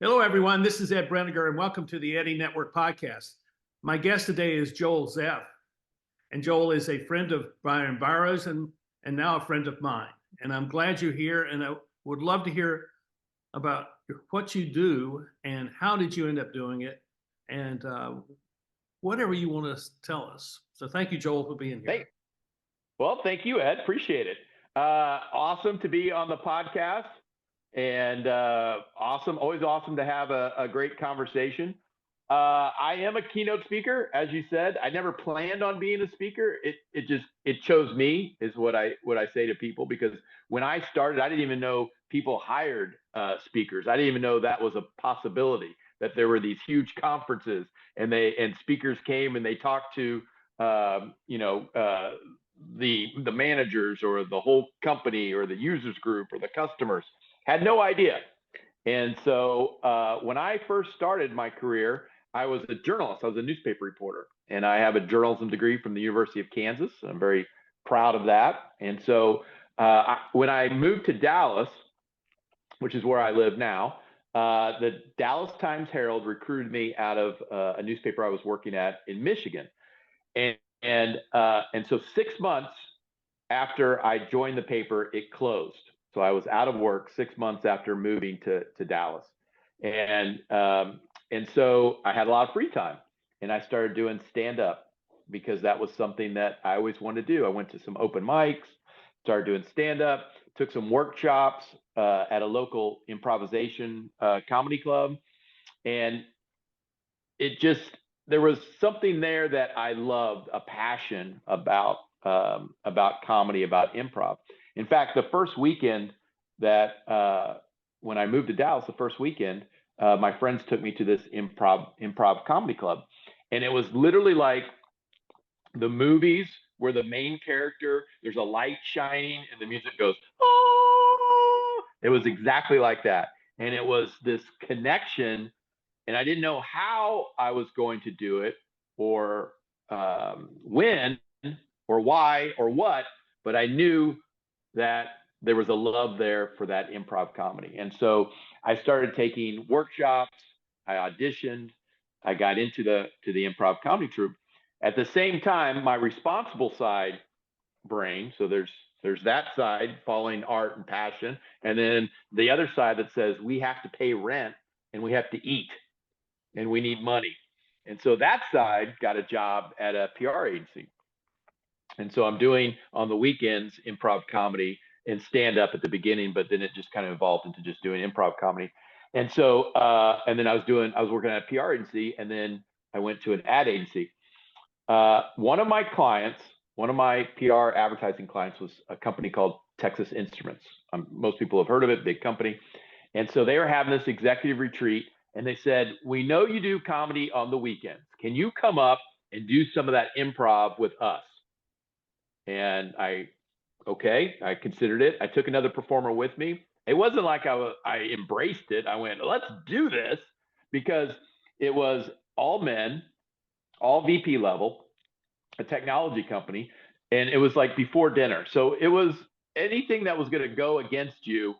Hello, everyone. This is Ed Breniger, and welcome to the Eddie Network podcast. My guest today is Joel Zeff, and Joel is a friend of Brian Barrow's and now a friend of mine. And I'm glad you're here, and I would love to hear about what you do and how did you end up doing it, and whatever you want to tell us. So thank you, Joel, for being here. Thank you, Ed. Appreciate it. Awesome to be on the podcast, and always awesome to have a great conversation. I am a keynote speaker, as you said. I never planned on being a speaker. It chose me, is what I say to people, because when I started, I didn't even know people hired speakers. I didn't even know that was a possibility, that there were these huge conferences and speakers came and they talked to the managers or the whole company or the users group or the customers. Had no idea. And so when I first started my career, I was a journalist. I was a newspaper reporter, and I have a journalism degree from the University of Kansas. I'm very proud of that. And so when I moved to Dallas, which is where I live now, the Dallas Times-Herald recruited me out of a newspaper I was working at in Michigan. And so 6 months after I joined the paper, it closed. So I was out of work 6 months after moving to Dallas. And so I had a lot of free time, and I started doing stand-up because that was something that I always wanted to do. I went to some open mics, started doing stand-up, took some workshops at a local improvisation comedy club. And there was something there that I loved, a passion about comedy, about improv. In fact, the first weekend that when I moved to Dallas, the first weekend, my friends took me to this improv comedy club, and it was literally like the movies where the main character, there's a light shining and the music goes, oh, it was exactly like that. And it was this connection, and I didn't know how I was going to do it, or when, or why, or what, but I knew that there was a love there for that improv comedy. And so I started taking workshops, I auditioned, I got into the improv comedy troupe. At the same time, my responsible side brain, so there's that side, following art and passion, and then the other side that says we have to pay rent and we have to eat and we need money. And so that side got a job at a PR agency. And so I'm doing on the weekends improv comedy and stand up at the beginning, but then it just kind of evolved into just doing improv comedy. And so and then I was working at a PR agency, and then I went to an ad agency. One of my clients, one of my PR advertising clients, was a company called Texas Instruments. Most people have heard of it, big company. And so they were having this executive retreat, and they said, we know you do comedy on the weekends. Can you come up and do some of that improv with us? And I considered it. I took another performer with me. It wasn't like I embraced it. I went, let's do this, because it was all men, all VP level, a technology company. And it was like before dinner. So it was anything that was going to go against you,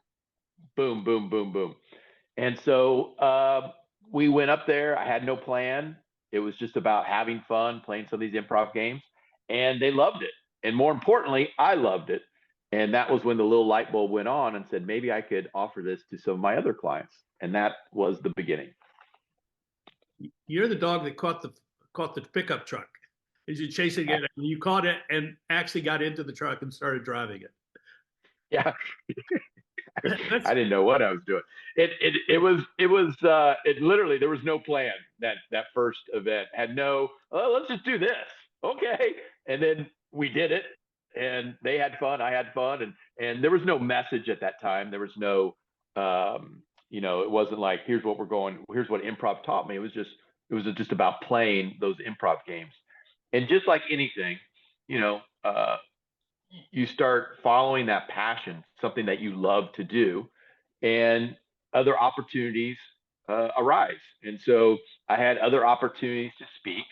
boom, boom, boom, boom. And so we went up there. I had no plan. It was just about having fun, playing some of these improv games. And they loved it. And more importantly, I loved it. And that was when the little light bulb went on and said, maybe I could offer this to some of my other clients. And that was the beginning. You're the dog that caught the pickup truck as you're chasing it, and you caught it and actually got into the truck and started driving it. Yeah. I didn't know what I was doing. It literally, there was no plan. That first event had no, let's just do this. Okay. And then we did it, and they had fun. I had fun. And there was no message at that time. There was no, it wasn't like, here's what improv taught me. It was just about playing those improv games. And just like anything, you start following that passion, something that you love to do, and other opportunities arise. And so I had other opportunities to speak.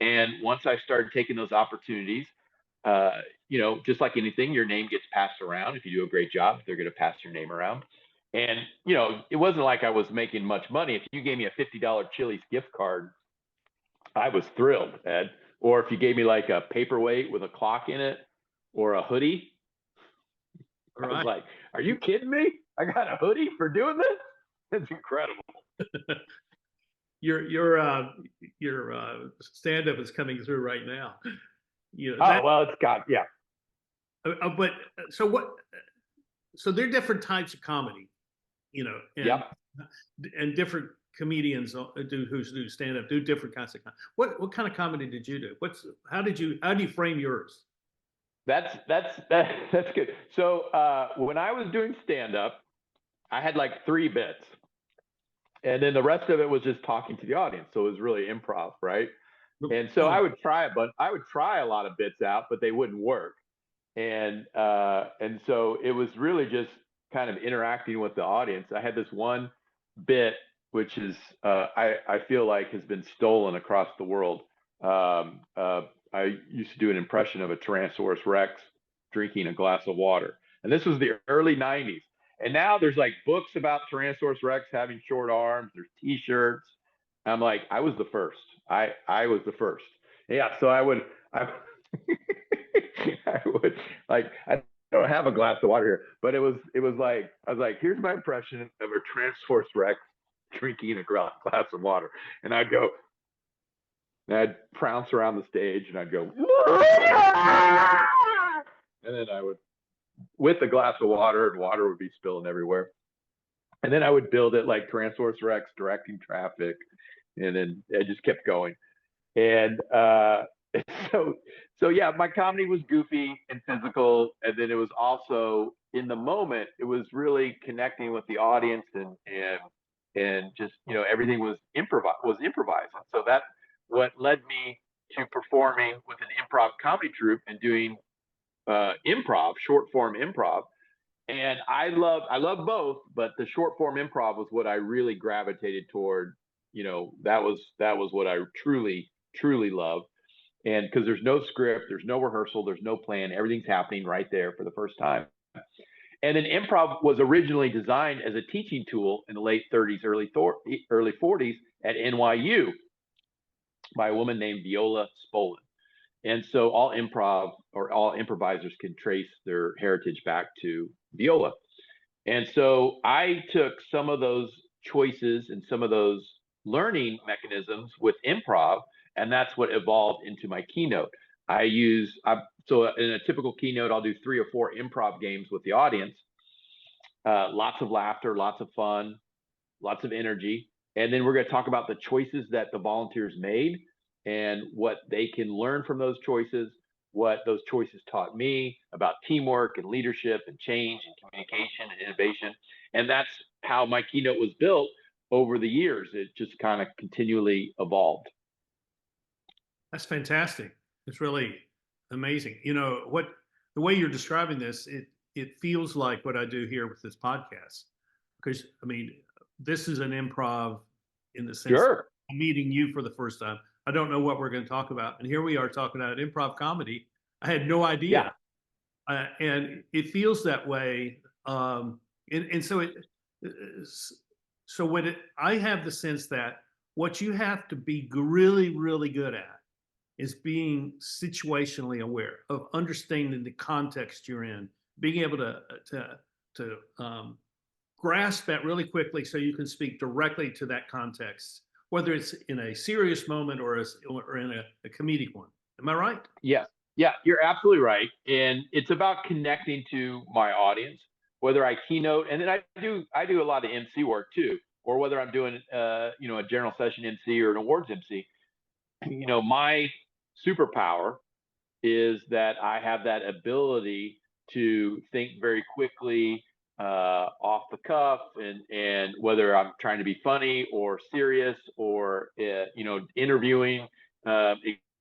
And once I started taking those opportunities, just like anything, your name gets passed around. If you do a great job, they're going to pass your name around. And, you know, it wasn't like I was making much money. If you gave me a $50 Chili's gift card, I was thrilled, Ed. Or if you gave me like a paperweight with a clock in it or a hoodie, I was Right. like, are you kidding me? I got a hoodie for doing this? It's incredible. Your stand-up is coming through right now. You know Oh, that, well, it's got, yeah. but so what? So there are different types of comedy, you know, Yep. and different comedians who do stand-up do different kinds of. What kind of comedy did you do? How do you frame yours? That's good. So when I was doing stand up, I had like 3 bits, and then the rest of it was just talking to the audience. So it was really improv, right? And so I Oh, would try it, but I would try a lot of bits out, but they wouldn't work. And so it was really just kind of interacting with the audience. I had this one bit which is I feel like has been stolen across the world. I used to do an impression of a Tyrannosaurus Rex drinking a glass of water, and this was the early '90s. And now there's like books about Tyrannosaurus Rex having short arms. There's T-shirts. I'm like, I was the first. I was the first. Yeah. So I I would like I don't have a glass of water here, but it was like I was like, here's my impression of a Tyrannosaurus Rex drinking a glass of water, and I'd go, and I'd prounce around the stage, and I'd go, and then I would with a glass of water, and water would be spilling everywhere, and then I would build it like Tyrannosaurus Rex directing traffic, and then I just kept going, and so so yeah, my comedy was goofy and physical, and then it was also in the moment. It was really connecting with the audience, and just everything was improvised. So that what led me to performing with an improv comedy troupe and doing improv, short form improv. And I love both, but the short form improv was what I really gravitated toward. That was what I truly love. And because there's no script, there's no rehearsal, there's no plan, everything's happening right there for the first time. And then improv was originally designed as a teaching tool in the late 30s, early 40s at NYU by a woman named Viola Spolin. And so all improvisers can trace their heritage back to Viola. And so I took some of those choices and some of those learning mechanisms with improv, and that's what evolved into my keynote. So in a typical keynote, I'll do 3 or 4 improv games with the audience. Lots of laughter, lots of fun, lots of energy. And then we're going to talk about the choices that the volunteers made and what they can learn from those choices, what those choices taught me about teamwork and leadership and change and communication and innovation. And that's how my keynote was built over the years. It just kind of continually evolved. that's fantastic. It's really amazing. You know the way you're describing this, it feels like what I do here with this podcast. Because I mean, this is an improv in the sense Sure. I'm meeting you for the first time. I don't know what we're going to talk about, and here we are talking about improv comedy. I had no idea, Yeah. and it feels that way. And so I have the sense that what you have to be really, really good at is being situationally aware of understanding the context you're in, being able to grasp that really quickly so you can speak directly to that context, whether it's in a serious moment or in a comedic one. Am I right? Yes. Yeah, you're absolutely right. And it's about connecting to my audience, whether I keynote, and then I do a lot of MC work too, or whether I'm doing a general session MC or an awards MC. My superpower is that I have that ability to think very quickly, off the cuff, and whether I'm trying to be funny or serious or interviewing uh,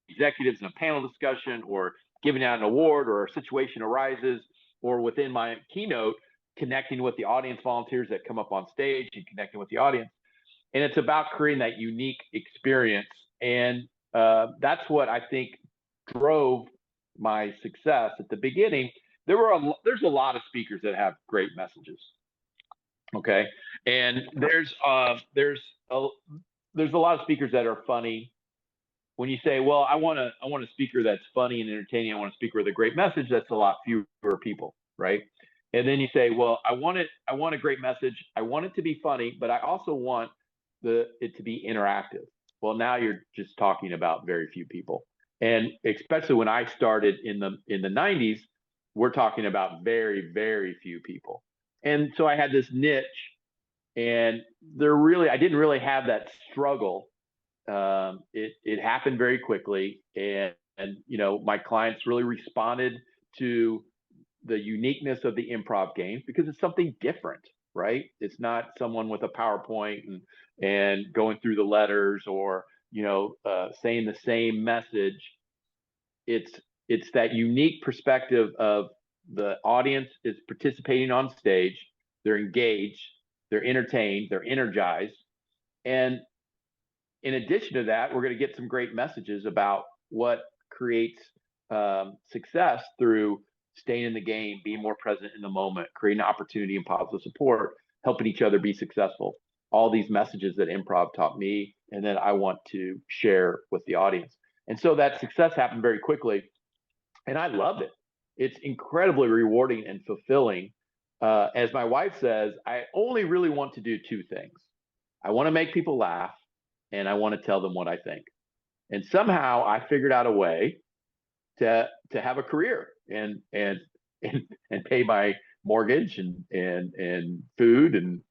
executives in a panel discussion or giving out an award or a situation arises, or within my keynote, connecting with the audience volunteers that come up on stage and connecting with the audience. And it's about creating that unique experience. And that's what I think drove my success at the beginning. There's a lot of speakers that have great messages, Okay. And there's a lot of speakers that are funny. When you say, well, I want a speaker that's funny and entertaining, I want a speaker with a great message, that's a lot fewer people, right? And then you say, well, I want a great message, I want it to be funny, but I also want it to be interactive. Well, now you're just talking about very few people. And especially when I started in the 90s, we're talking about very, very few people. And so I had this niche, and I didn't really have that struggle. It happened very quickly, and my clients really responded to the uniqueness of the improv game because it's something different, right? It's not someone with a PowerPoint and going through the letters, or saying the same message. It's that unique perspective of the audience is participating on stage, they're engaged, they're entertained, they're energized, and in addition to that, we're going to get some great messages about what creates success through staying in the game, being more present in the moment, creating opportunity and positive support, helping each other be successful. All these messages that improv taught me, and then I want to share with the audience. And so that success happened very quickly, and I loved it. It's incredibly rewarding and fulfilling. As my wife says, I only really want to do two things. I want to make people laugh, and I want to tell them what I think. And somehow I figured out a way to have a career and pay my mortgage and food and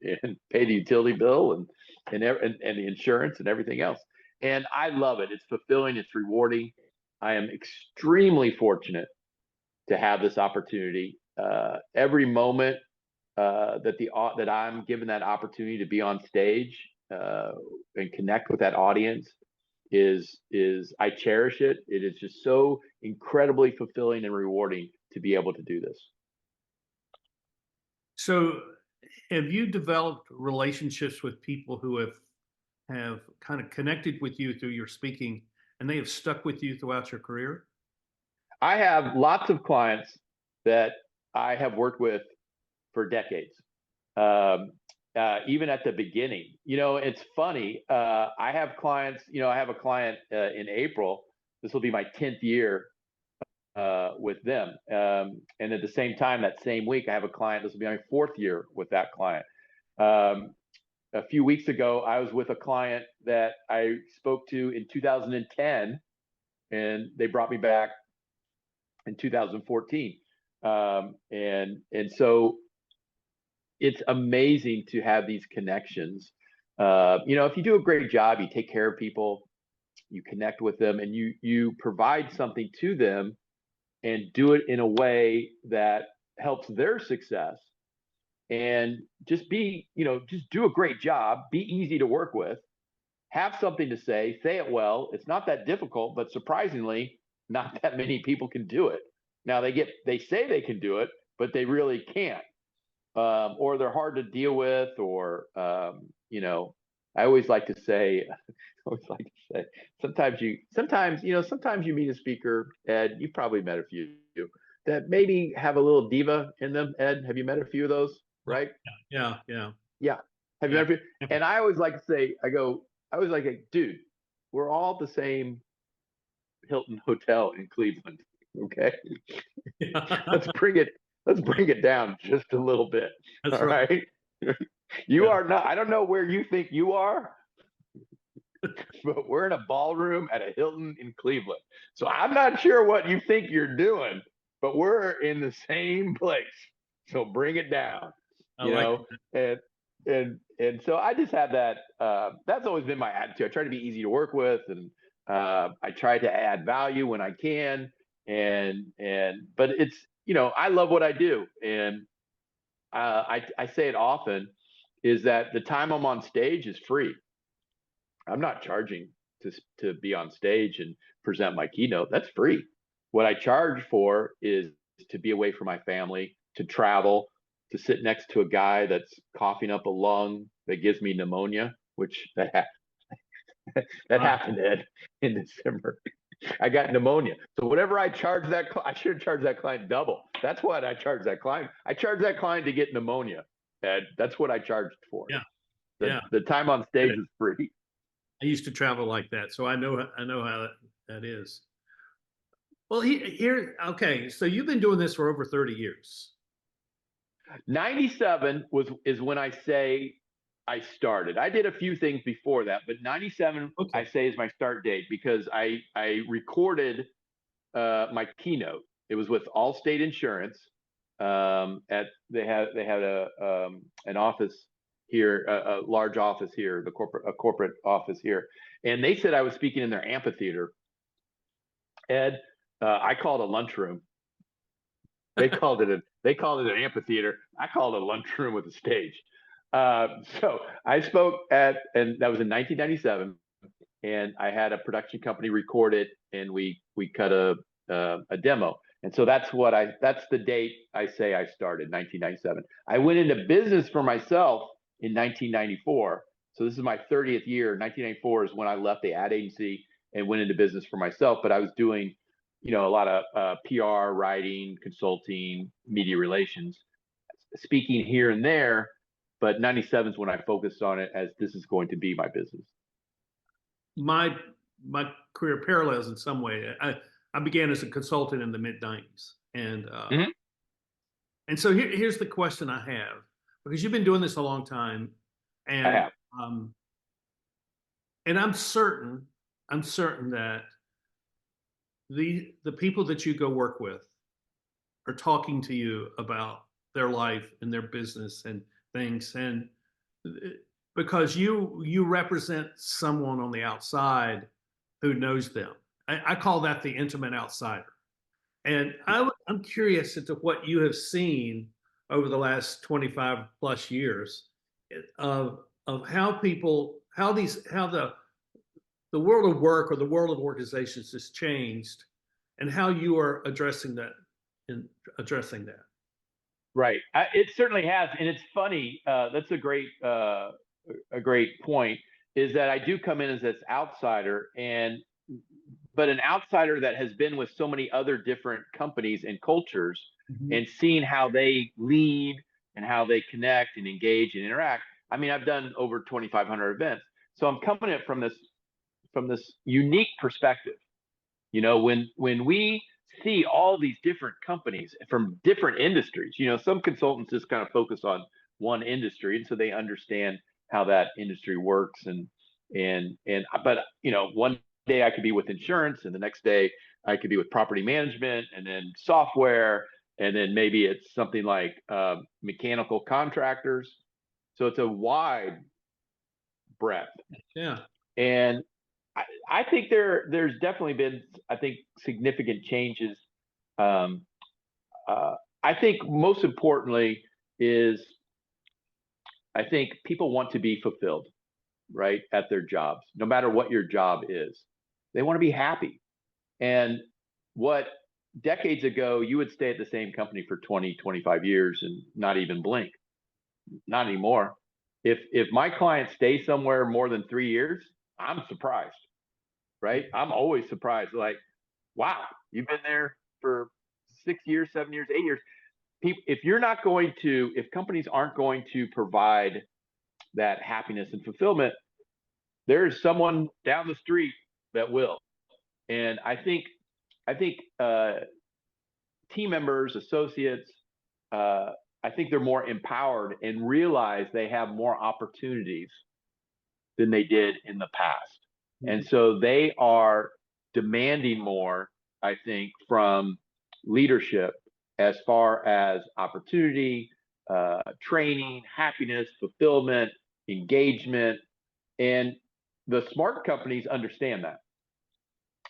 pay the utility bill and the insurance and everything else. And I love it. It's fulfilling. It's rewarding. I am extremely fortunate to have this opportunity. Every moment that I'm given that opportunity to be on stage and connect with that audience is I cherish it. It is just so incredibly fulfilling and rewarding to be able to do this. So, have you developed relationships with people who have kind of connected with you through your speaking, and they have stuck with you throughout your career? I have lots of clients that I have worked with for decades. Even at the beginning, it's funny. I have clients, I have a client in April. This will be my 10th year with them. And at the same time, that same week, I have a client. This will be my 4th year with that client. A few weeks ago, I was with a client that I spoke to in 2010, and they brought me back in 2014. And so it's amazing to have these connections. If you do a great job, you take care of people, you connect with them, and you provide something to them and do it in a way that helps their success. And just do a great job, be easy to work with, have something to say it well. It's not that difficult, but surprisingly, not that many people can do it. Now they say they can do it, but they really can't. Or they're hard to deal with, or I always like to say, sometimes you meet a speaker, Ed, you've probably met a few that maybe have a little diva in them. Ed, have you met a few of those? Right? Yeah. Have you met a few? And I always like to say, dude, we're all the same Hilton hotel in Cleveland. Okay. Let's bring it down just a little bit. That's all right. You are not, I don't know where you think you are, but we're in a ballroom at a Hilton in Cleveland. So I'm not sure what you think you're doing, but we're in the same place. So bring it down. And so I just have that. That's always been my attitude. I try to be easy to work with, and I try to add value when I can. But it's, I love what I do, and I say it often, is that the time I'm on stage is free. I'm not charging to be on stage and present my keynote. That's free. What I charge for is to be away from my family, to travel, to sit next to a guy that's coughing up a lung that gives me pneumonia, which that happened, Ed, in December. I got pneumonia. So whatever I charge I should have charged that client double. That's what I charge that client. I charge that client to get pneumonia. And that's what I charged for it. Yeah. The, Yeah. the time on stage is free. I used to travel like that, so I know how that is. Well, here, okay. So you've been doing this for over 30 years. 97 is when I say I started. I did a few things before that, but 97 I say is my start date because I recorded my keynote. It was with Allstate Insurance. They had an office here, a large office here, a corporate office here, and they said I was speaking in their amphitheater. Ed, I called a lunchroom. They called it an amphitheater. I called it a lunchroom with a stage. So I spoke and that was in 1997, and I had a production company record it, and we cut a demo. And so that's the date I say I started, 1997. I went into business for myself in 1994. So this is my 30th year. 1994 is when I left the ad agency and went into business for myself. But I was doing, a lot of PR, writing, consulting, media relations, speaking here and there. But 97 is when I focused on it as this is going to be my business. My career parallels in some way. I began as a consultant in the mid 90s, and so here's the question I have, because you've been doing this a long time, and I have. And I'm certain that the people that you go work with are talking to you about their life and their business and things, and because you represent someone on the outside who knows them. I call that the intimate outsider. And I'm curious as to what you have seen over the last 25 plus years of how the world of work or the world of organizations has changed, and how you are addressing that. Right. It certainly has, and it's funny. That's a great point. Is that I do come in as this outsider, but an outsider that has been with so many other different companies and cultures, and seeing how they lead and how they connect and engage and interact. I mean, I've done over 2,500 events, so I'm coming at it from this unique perspective. When we see all these different companies from different industries, some consultants just kind of focus on one industry, and so they understand how that industry works, but one day I could be with insurance, and the next day I could be with property management, and then software, and then maybe it's something like mechanical contractors. So it's a wide breadth. Yeah. And I think there's definitely been, significant changes. I think most importantly is I think people want to be fulfilled, right, at their jobs, no matter what your job is. They want to be happy. And what decades ago, you would stay at the same company for 20, 25 years and not even blink. Not anymore. If my client stays somewhere more than 3 years, I'm surprised, right? I'm always surprised. Like, wow, you've been there for 6 years, 7 years, 8 years. If companies aren't going to provide that happiness and fulfillment, there is someone down the street that will. And I think team members, associates, I think they're more empowered and realize they have more opportunities than they did in the past. And so they are demanding more, I think, from leadership as far as opportunity, training, happiness, fulfillment, engagement. And the smart companies understand that.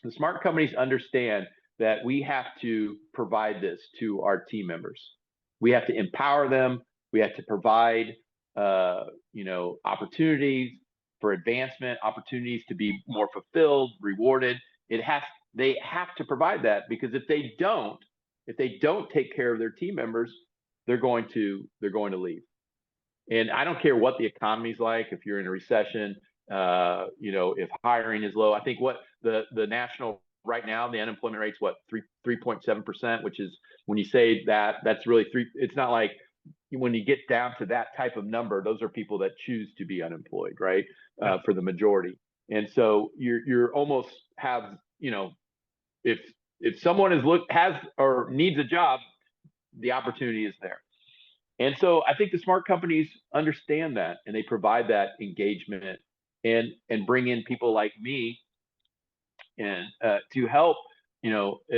The smart companies understand that we have to provide this to our team members. We have to empower them. We have to provide, opportunities for advancement, opportunities to be more fulfilled, rewarded. They have to provide that, because if they don't take care of their team members, they're going to leave. And I don't care what the economy's like. If you're in a recession, if hiring is low, I think what the national right now, the unemployment rate's 3.7%, which is, when you say that, that's really it's not like when you get down to that type of number, those are people that choose to be unemployed, right? Yeah. For the majority. And so you're almost have, you know, if someone has or needs a job, the opportunity is there. And so I think the smart companies understand that, and they provide that engagement and bring in people like me and to help,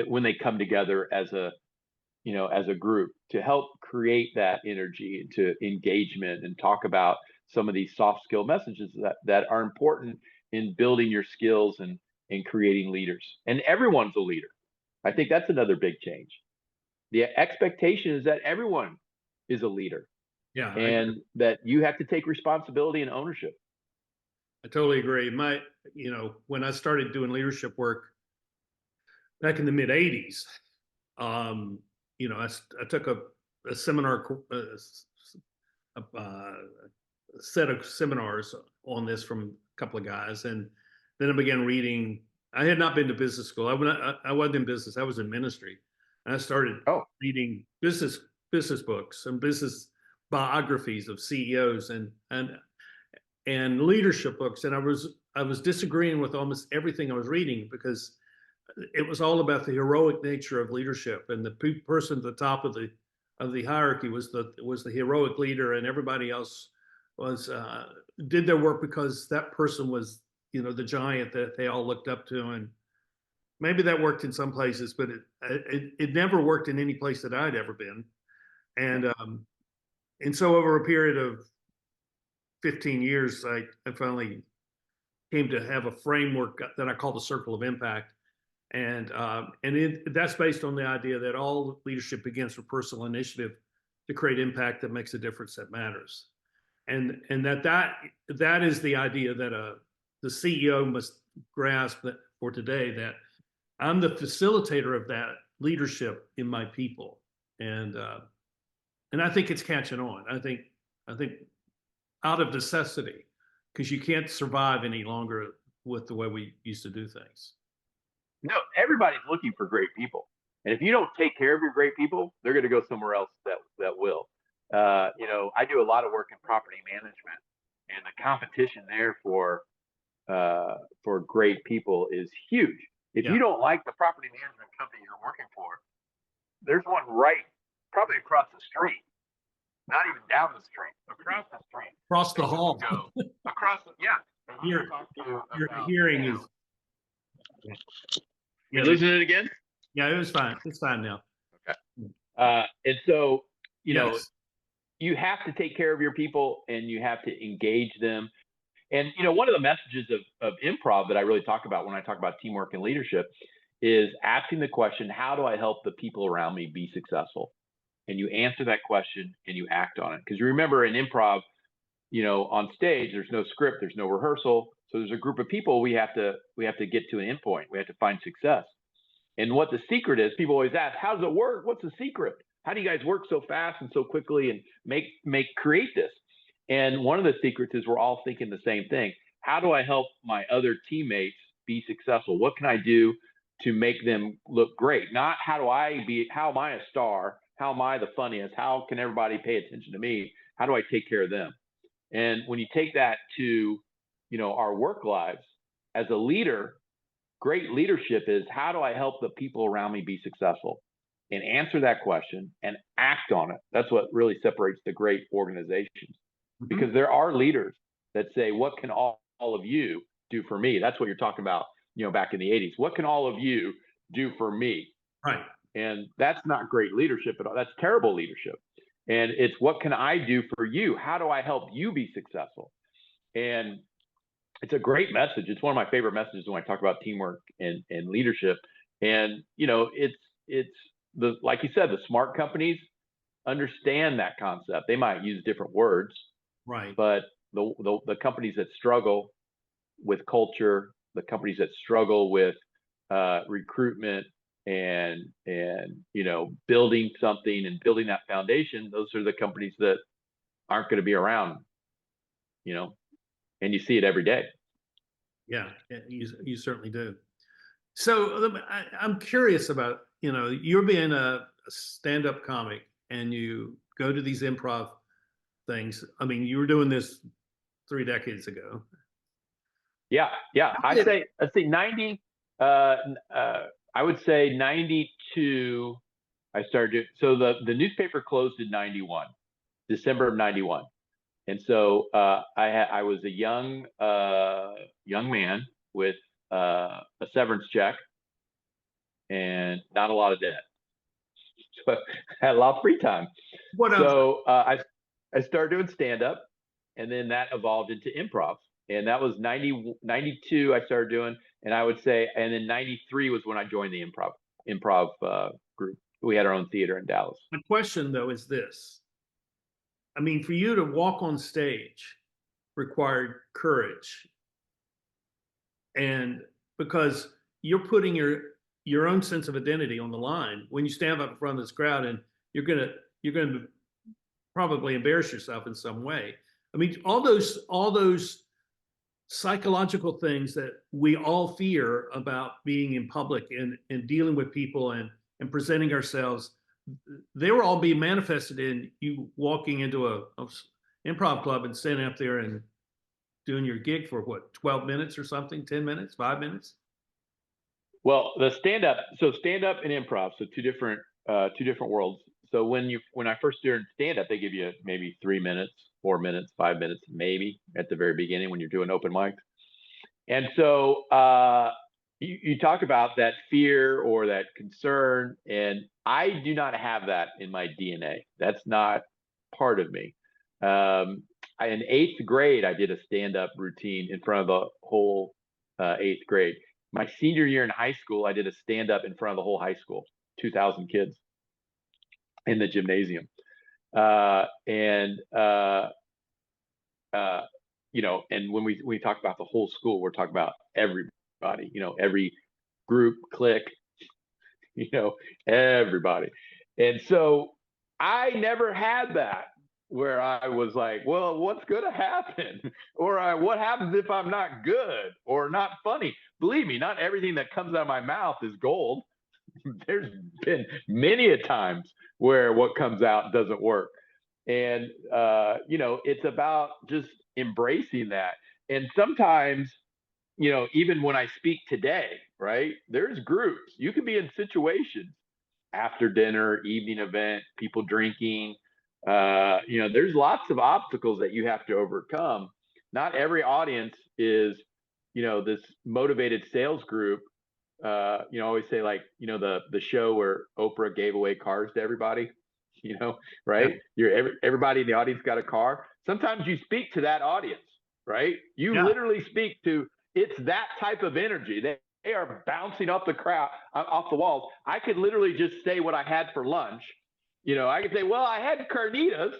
when they come together as a group, to help create that energy, to engagement, and talk about some of these soft skill messages that are important in building your skills and creating leaders. And everyone's a leader. I think that's another big change. The expectation is that everyone is a leader, Yeah, and that you have to take responsibility and ownership. I totally agree. When I started doing leadership work back in the mid '80s, I took a seminar, a set of seminars on this from a couple of guys, and then I began reading. I had not been to business school. I wasn't in business. I was in ministry, and I started reading business books and business biographies of CEOs and leadership books. And I was disagreeing with almost everything I was reading, because it was all about the heroic nature of leadership, and the person at the top of the hierarchy was the heroic leader, and everybody else was did their work because that person was the giant that they all looked up to. And maybe that worked in some places, but it never worked in any place that I'd ever been. And so over a period of 15 years, I finally came to have a framework that I call the circle of impact. And that's based on the idea that all leadership begins with personal initiative to create impact that makes a difference that matters. And that is the idea that the CEO must grasp that for today, that I'm the facilitator of that leadership in my people. And I think it's catching on. I think out of necessity, because you can't survive any longer with the way we used to do things. No, everybody's looking for great people, and if you don't take care of your great people, they're going to go somewhere else that will. I do a lot of work in property management, and the competition there for great people is huge. If you don't like the property management company you're working for, there's one probably across the street, not even down the street, across the street, across the hall, across the Your hearing is. You losing it again? Yeah, it was fine. It's fine now. Okay. And so, you have to take care of your people, and you have to engage them. And, one of the messages of improv that I really talk about when I talk about teamwork and leadership is asking the question, how do I help the people around me be successful? And you answer that question and you act on it. Because you remember in improv, on stage, there's no script, there's no rehearsal. So there's a group of people we have to get to an endpoint. We have to find success. And what the secret is, people always ask, how does it work? What's the secret? How do you guys work so fast and so quickly and create this? And one of the secrets is we're all thinking the same thing. How do I help my other teammates be successful? What can I do to make them look great? Not how am I a star? How am I the funniest? How can everybody pay attention to me? How do I take care of them? And when you take that to, our work lives, as a leader, great leadership is, how do I help the people around me be successful? And answer that question and act on it. That's what really separates the great organizations. Because there are leaders that say, what can all of you do for me? That's what you're talking about, back in the 80s. What can all of you do for me? Right. And that's not great leadership at all. That's terrible leadership. And it's, what can I do for you? How do I help you be successful? And it's a great message. It's one of my favorite messages when I talk about teamwork and leadership. And, it's like you said, the smart companies understand that concept. They might use different words, right? But the companies that struggle with culture, the companies that struggle with recruitment and building something and building that foundation, those are the companies that aren't going to be around, and you see it every day. Yeah, you certainly do. So I'm curious about, you're being a stand-up comic, and you go to these improv things? I mean, you were doing this 3 decades ago. Yeah. Let's say 90. I would say 92. I started. So the newspaper closed in 91, December of 91, and so I was a young man with a severance check and not a lot of debt. So I had a lot of free time. I started doing stand up, and then that evolved into improv. And that was 92 I started doing, and I would say, and then 93 was when I joined the improv group. We had our own theater in Dallas. My question though is this. I mean, for you to walk on stage required courage. And because you're putting your own sense of identity on the line when you stand up in front of this crowd, and you're gonna probably embarrass yourself in some way. I mean, all those psychological things that we all fear about being in public and dealing with people and presenting ourselves, they were all being manifested in you walking into a improv club and standing up there and doing your gig for what, 12 minutes or something, 10 minutes, 5 minutes? Well, stand up and improv, so two different worlds. So when I first did stand up, they give you maybe 3 minutes, 4 minutes, 5 minutes, maybe at the very beginning when you're doing open mics. And so you talk about that fear or that concern, and I do not have that in my DNA. That's not part of me. In 8th grade, I did a stand-up routine in front of the whole 8th grade. My senior year in high school, I did a stand-up in front of the whole high school, 2,000 kids in the gymnasium. And when we talk about the whole school, we're talking about everybody, every group, clique, everybody. And so I never had that where I was like, well, what's going to happen? Or what happens if I'm not good or not funny? Believe me, not everything that comes out of my mouth is gold. There's been many a times where what comes out doesn't work. And, it's about just embracing that. And sometimes, even when I speak today, right, there's groups. You can be in situations after dinner, evening event, people drinking. There's lots of obstacles that you have to overcome. Not every audience is, this motivated sales group. I always say, like, the show where Oprah gave away cars to everybody, right? Yeah. Everybody in the audience got a car. Sometimes you speak to that audience, right? You literally speak to, it's that type of energy. They are bouncing off the crowd, off the walls. I could literally just say what I had for lunch. I could say, well, I had carnitas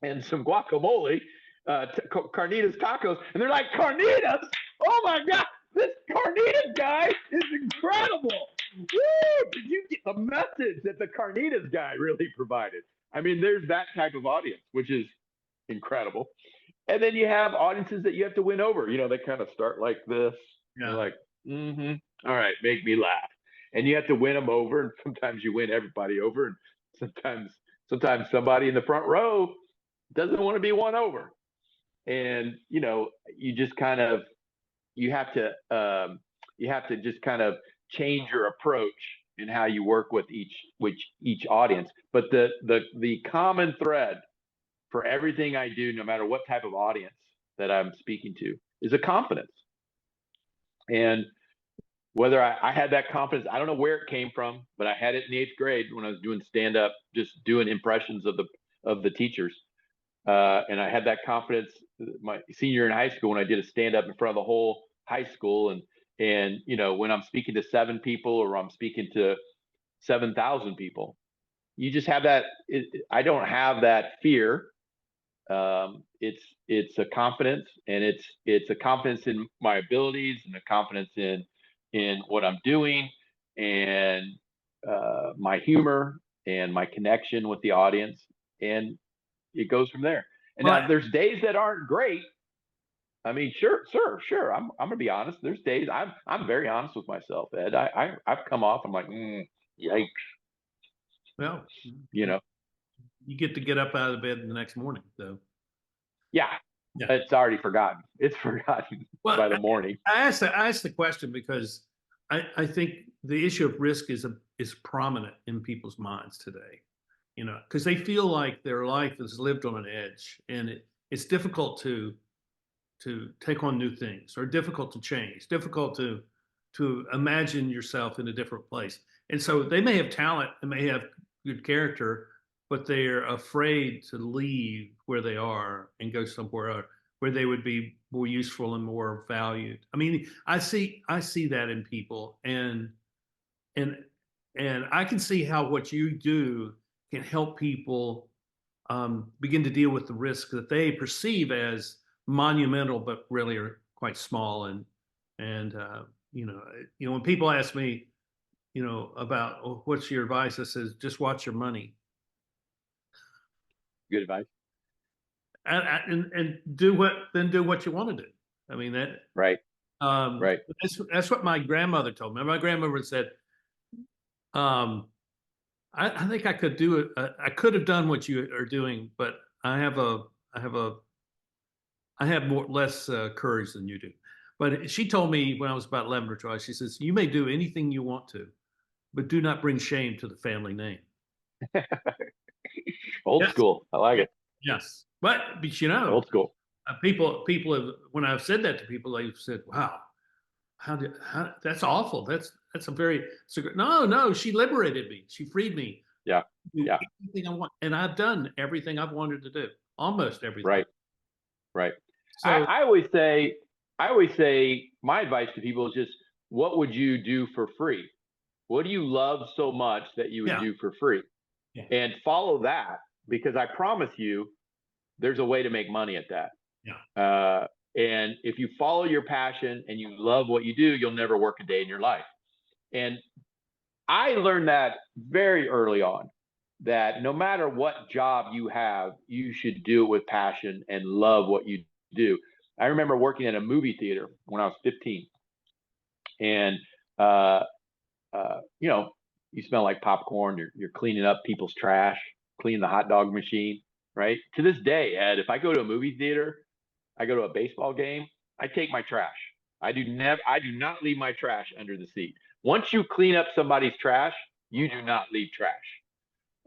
and some guacamole, carnitas tacos. And they're like, carnitas? Oh my God, this carnitas guy is incredible. Woo! Did you get the message that the carnitas guy really provided? I mean, there's that type of audience, which is incredible. And then you have audiences that you have to win over. They kind of start like this. Yeah. They're like, all right, make me laugh. And you have to win them over. And sometimes you win everybody over. And sometimes somebody in the front row doesn't want to be won over. And, you just kind of, you have to just kind of change your approach in how you work with each audience. But the common thread for everything I do, no matter what type of audience that I'm speaking to, is a confidence. And whether I had that confidence, I don't know where it came from, but I had it in the 8th grade when I was doing stand up, just doing impressions of the teachers. And I had that confidence my senior year in high school when I did a stand up in front of the whole high school. And when I'm speaking to 7 people or I'm speaking to 7,000 people, you just have that. I don't have that fear. It's a confidence, and it's a confidence in my abilities and a confidence in what I'm doing, and my humor and my connection with the audience, and it goes from there. And now there's days that aren't great. I mean, sure. I'm gonna be honest. There's days I'm very honest with myself, Ed. I've come off. I'm like, yikes. Well, you get to get up out of bed the next morning, though. Yeah, Yeah. it's already forgotten. It's forgotten Well, by the morning. I asked the question because I think the issue of risk is prominent in people's minds today. You know, because they feel like their life is lived on an edge, and it's difficult to take on new things, or difficult to change, difficult to imagine yourself in a different place. And so they may have talent and may have good character, but they're afraid to leave where they are and go somewhere where they would be more useful and more valued. I mean, I see that in people, and and I can see how what you do can help people begin to deal with the risk that they perceive as monumental, but really are quite small. And when people ask me, about what's your advice, I says just watch your money Good advice. and do what you want to do. I mean that. Right. Right. That's what my grandmother told me. My grandmother said, um, I think I could do it. I could have done what you are doing, but I have less courage than you do. But she told me when I was about 11 or 12, she says, you may do anything you want to, but do not bring shame to the family name. Old Yes. school. I like it. Yes. But Old school. People have, when I've said that to people, they've said, wow, how that's awful. That's a very, no, she liberated me. She freed me. Yeah. Do Yeah. anything I want. And I've done everything I've wanted to do, almost everything. Right. Right. So I always say my advice to people is just, what would you do for free? What do you love so much that you would yeah. do for free? Yeah. And follow that, because I promise you, there's a way to make money at that. Yeah. And if you follow your passion and you love what you do, you'll never work a day in your life. And I learned that very early on, that no matter what job you have, you should do it with passion and love what you do. I remember working at a movie theater when I was 15, and you smell like popcorn. You're cleaning up people's trash, cleaning the hot dog machine, right? To this day, Ed, if I go to a movie theater, I go to a baseball game, I take my trash. I do not leave my trash under the seat. Once you clean up somebody's trash, you do not leave trash.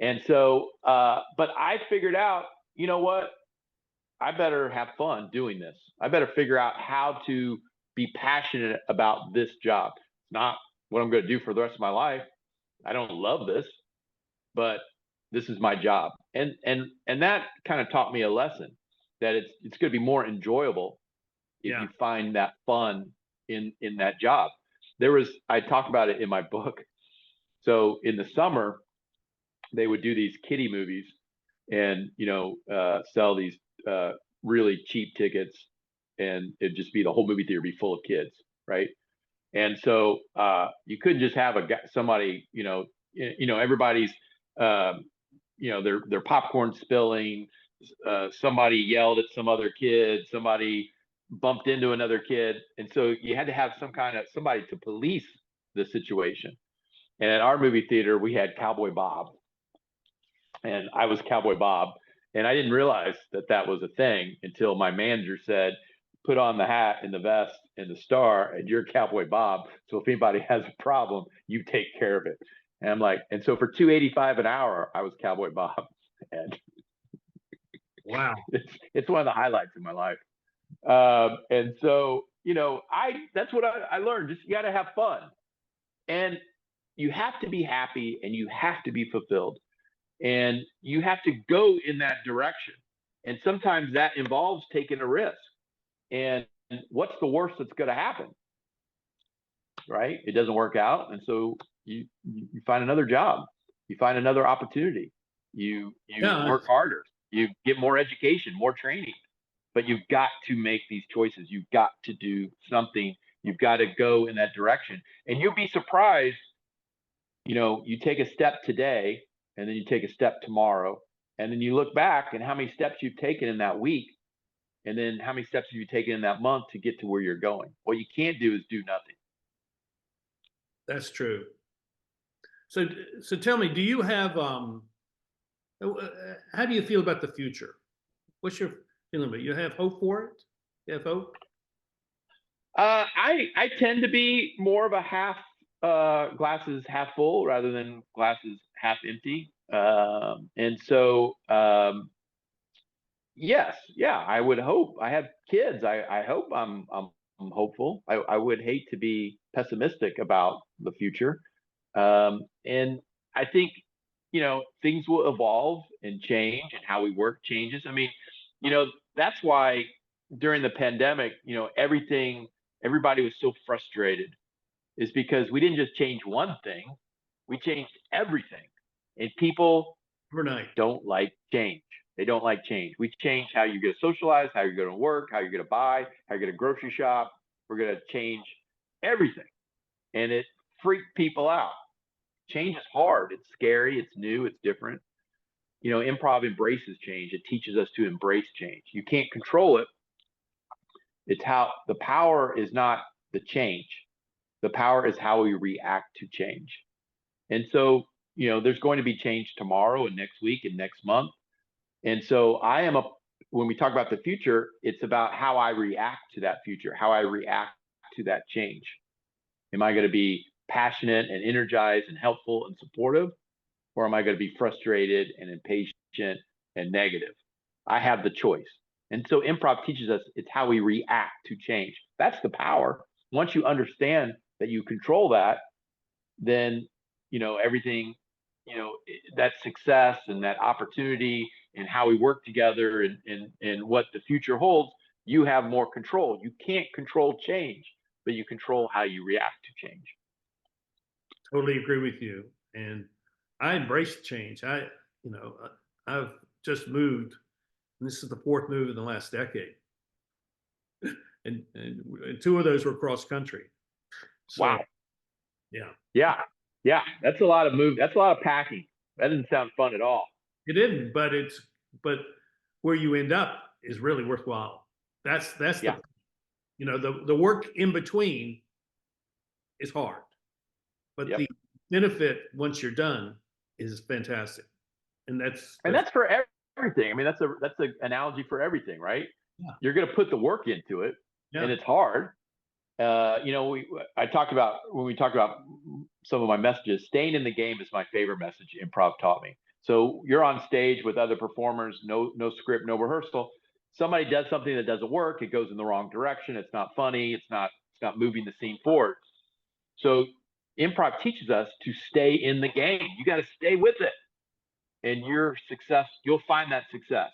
And so, but I figured out, you know what? I better have fun doing this. I better figure out how to be passionate about this job. It's not what I'm going to do for the rest of my life. I don't love this, but this is my job. And that kind of taught me a lesson, that it's going to be more enjoyable if you find that fun in that job. I talk about it in my book. So in the summer, they would do these kiddie movies and, sell these really cheap tickets, and it'd just be the whole movie theater be full of kids. Right. And so you couldn't just have somebody, everybody's, their popcorn spilling. Somebody yelled at some other kid. Somebody bumped into another kid, and so you had to have somebody to police the situation. And at our movie theater, we had Cowboy Bob, and I was Cowboy Bob, and I didn't realize that was a thing until my manager said, put on the hat and the vest and the star, and you're Cowboy Bob. So if anybody has a problem, you take care of it. And I'm like, and so for $2.85 an hour, I was Cowboy Bob. And wow, it's one of the highlights in my life. And so, that's what I learned. Just, you got to have fun, and you have to be happy, and you have to be fulfilled, and you have to go in that direction. And sometimes that involves taking a risk. And what's the worst that's going to happen? Right? It doesn't work out. And so you find another job, you find another opportunity, you work harder, you get more education, more training, but you've got to make these choices. You've got to do something. You've got to go in that direction, and you'll be surprised. You take a step today, and then you take a step tomorrow, and then you look back and how many steps you've taken in that week, and then how many steps have you taken in that month to get to where you're going. What you can't do is do nothing. That's true. So tell me, do you have How do you feel about the future? What's your feeling about it? You have hope for it? You have hope? I tend to be more of a half glasses half full rather than glasses half empty. And so yes, yeah, I would hope. I have kids. I hope I'm hopeful. I would hate to be pessimistic about the future. And I think, things will evolve and change, and how we work changes. I mean, that's why during the pandemic, everybody was so frustrated, is because we didn't just change one thing, we changed everything. And people Overnight. don't like change. They don't like change. We change how you're going to socialize, how you're going to work, how you're going to buy, how you're going to grocery shop. We're going to change everything. And it freaked people out. Change is hard. It's scary. It's new. It's different. Improv embraces change. It teaches us to embrace change. You can't control it. It's how the power is not the change. The power is how we react to change. And so, there's going to be change tomorrow and next week and next month. And so when we talk about the future, it's about how I react to that future, how I react to that change. Am I going to be passionate and energized and helpful and supportive? Or am I going to be frustrated and impatient and negative? I have the choice. And so improv teaches us it's how we react to change. That's the power. Once you understand that you control that, then, everything, that success and that opportunity and how we work together and what the future holds, you have more control. You can't control change, but you control how you react to change. Totally agree with you. And I embrace change. I've just moved, and this is the fourth move in the last decade. And two of those were cross country. So, wow. Yeah. Yeah. Yeah. That's a lot of move. That's a lot of packing. That doesn't sound fun at all. It didn't, but where you end up is really worthwhile. That's Yeah. the work in between is hard, but Yep. the benefit once you're done is fantastic. And that's for everything. I mean, that's an analogy for everything, right? Yeah. You're going to put the work into it, Yeah. and it's hard. I talked about, when we talked about some of my messages, staying in the game is my favorite message improv taught me. So you're on stage with other performers, no script, no rehearsal. Somebody does something that doesn't work. It goes in the wrong direction. It's not funny. It's not moving the scene forward. So improv teaches us to stay in the game. You got to stay with it, and your success, you'll find that success.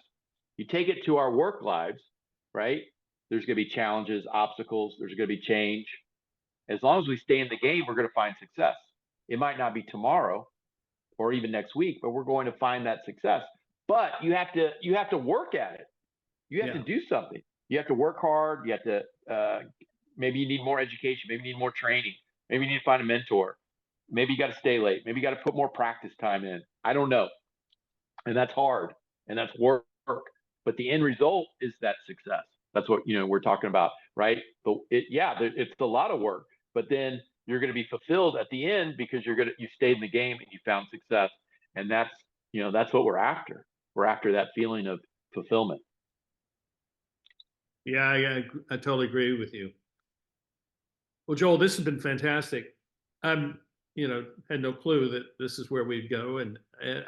You take it to our work lives, right? There's going to be challenges, obstacles. There's going to be change. As long as we stay in the game, we're going to find success. It might not be tomorrow or even next week, but we're going to find that success. But you have to work at it. You have to do something. You have to work hard. You have to maybe you need more education. Maybe you need more training. Maybe you need to find a mentor. Maybe you got to stay late. Maybe you got to put more practice time in. I don't know. And that's hard, and that's work. But the end result is that success. That's what we're talking about, right? But it's a lot of work, but then you're going to be fulfilled at the end because you stayed in the game and you found success, and that's what we're after. We're after that feeling of fulfillment. Yeah, I totally agree with you. Well, Joel, this has been fantastic. I'm, had no clue that this is where we'd go, and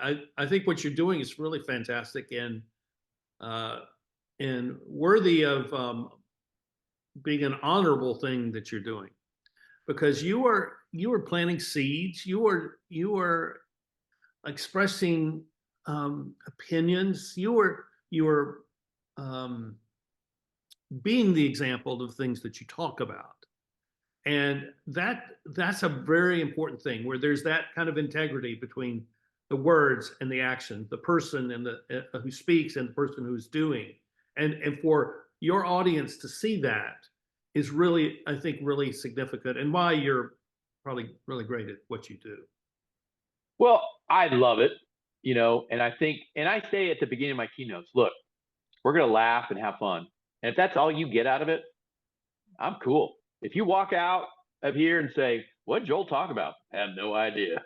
I think what you're doing is really fantastic and worthy of being an honorable thing that you're doing, because you are planting seeds. You are expressing opinions. You are being the example of things that you talk about. And that's a very important thing, where there's that kind of integrity between the words and the action, the person and the who speaks and the person who's doing. And for your audience to see that is really, I think, really significant, and why you're probably really great at what you do. Well, I love it, and I think, and I say at the beginning of my keynotes, look, we're going to laugh and have fun. And if that's all you get out of it, I'm cool. If you walk out of here and say, what did Joel talk about? I have no idea.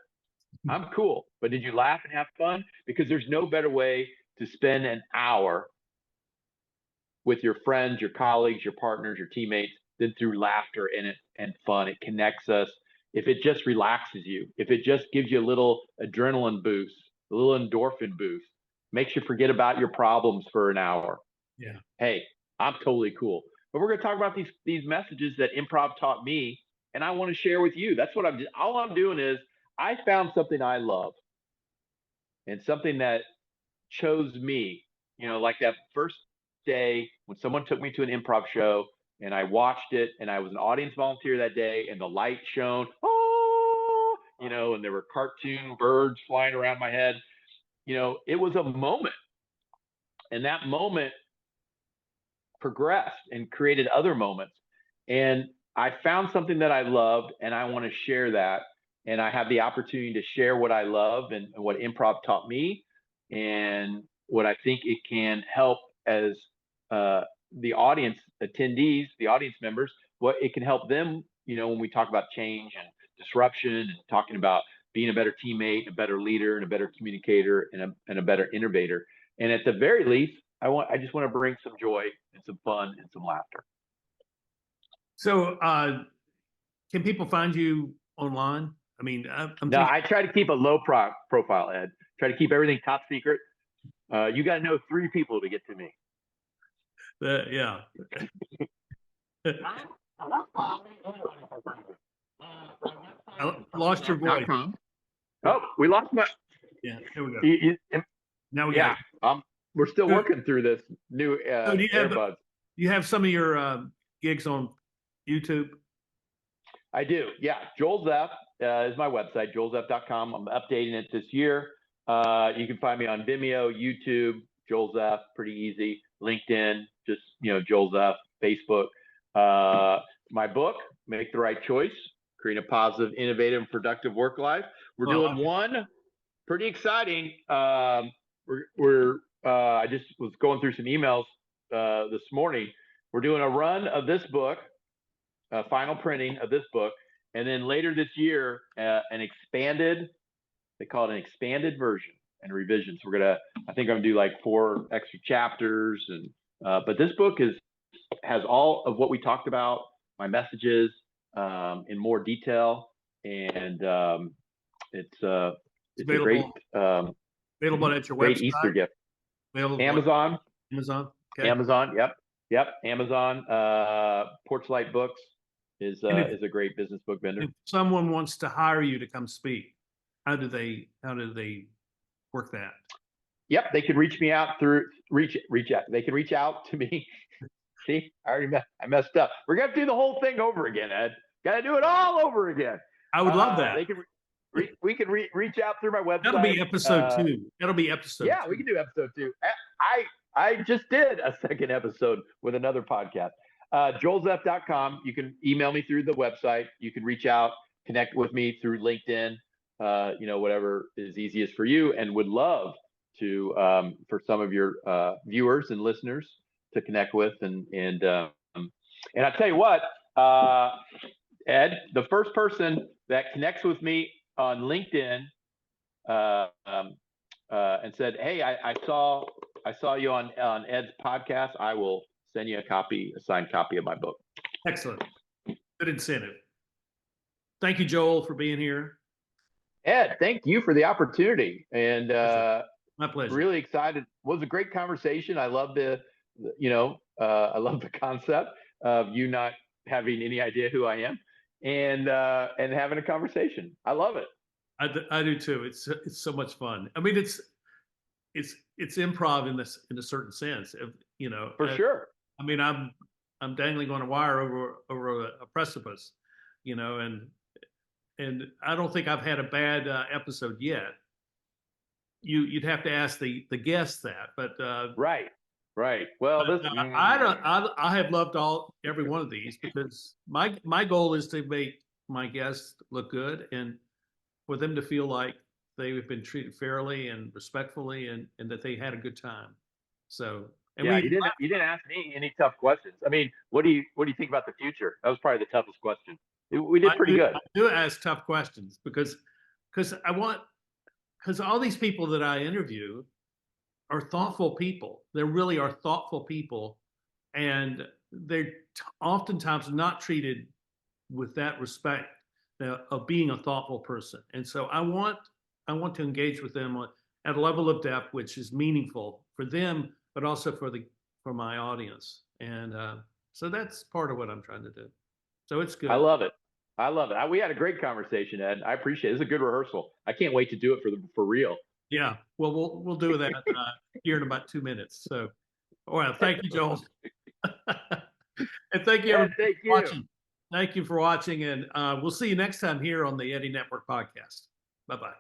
I'm cool. But did you laugh and have fun? Because there's no better way to spend an hour with your friends, your colleagues, your partners, your teammates than through laughter and fun. It connects us. If it just relaxes you, if it just gives you a little adrenaline boost, a little endorphin boost, makes you forget about your problems for an hour. Yeah. Hey, I'm totally cool. But we're going to talk about these messages that improv taught me, and I want to share with you. That's what all I'm doing is I found something I love and something that chose me. Like that first day when someone took me to an improv show and I watched it, and I was an audience volunteer that day, and the light shone, and there were cartoon birds flying around my head. It was a moment, and that moment progressed and created other moments. And I found something that I loved, and I want to share that. And I have the opportunity to share what I love and what improv taught me, and what I think it can help as the audience attendees, the audience members, what it can help them, when we talk about change and disruption and talking about being a better teammate, a better leader, and a better communicator, and a better innovator. And at the very least, I just want to bring some joy and some fun and some laughter. So, can people find you online? I mean, I try to keep a low profile, Ed. Try to keep everything top secret. You got to know 3 people to get to me. Yeah. I lost your voice. Oh, we lost my. Yeah, here we go. Now we got it. We're still working through this new So do earbuds. You have some of your gigs on YouTube? I do. Yeah. Joel Zeff is my website, joelzeff.com. I'm updating it this year. You can find me on Vimeo, YouTube, Joel Zeff, pretty easy. LinkedIn, just, Joel Zeff, Facebook. My book, Make the Right Choice, Create a Positive, Innovative, and Productive Work Life. We're doing one pretty exciting. I just was going through some emails this morning. We're doing a run of this book, final printing of this book, and then later this year, they call it an expanded version and revisions. I think I'm gonna do like 4 extra chapters, and but this book has all of what we talked about, my messages, in more detail, and it's a great available at your great website. Easter gift. Amazon. Okay. Amazon. Yep. Amazon. Porchlight Books is a great business book vendor. If someone wants to hire you to come speak, how do they work that? Yep, they can reach me out through reach out. They can reach out to me. See, I messed up. We're gonna do the whole thing over again, Ed. Got to do it all over again. I would love that. We can reach out through my website. That'll be episode 2. That'll be episode. Yeah, 2. we can do episode 2. I just did a second episode with another podcast. JoelZeff.com. You can email me through the website. You can reach out, connect with me through LinkedIn. Whatever is easiest for you, and would love to for some of your viewers and listeners to connect with, and I tell you what, Ed, the first person that connects with me on LinkedIn and said, "Hey, I saw you on Ed's podcast. I will send you a signed copy of my book." Excellent. Good incentive. Thank you, Joel, for being here. Ed, thank you for the opportunity, and my pleasure. Really excited. It was a great conversation. I love I love the concept of you not having any idea who I am, and having a conversation. I love it. I do too. It's so much fun. I mean, it's improv in a certain sense, For sure. I mean, I'm dangling on a wire over a precipice, and I don't think I've had a bad episode yet. You'd have to ask the guests that, but right. Well, I have loved every one of these, because my goal is to make my guests look good, and for them to feel like they've been treated fairly and respectfully, and that they had a good time. So, and you didn't ask me any tough questions. I mean, what do you think about the future? That was probably the toughest question. We did pretty good. I do ask tough questions because I want because all these people that I interview are thoughtful people. They really are thoughtful people, and they're oftentimes not treated with that respect of being a thoughtful person. And so I want to engage with them at a level of depth which is meaningful for them, but also for my audience. And so that's part of what I'm trying to do. So it's good. I love it. I love it. We had a great conversation, Ed. I appreciate it. It's a good rehearsal. I can't wait to do it for real. Yeah. Well, we'll do that here in about 2 minutes. So, well, thank you, Joel. And thank you, everyone, Thank for watching. Thank you for watching, and we'll see you next time here on the Eddie Network podcast. Bye-bye.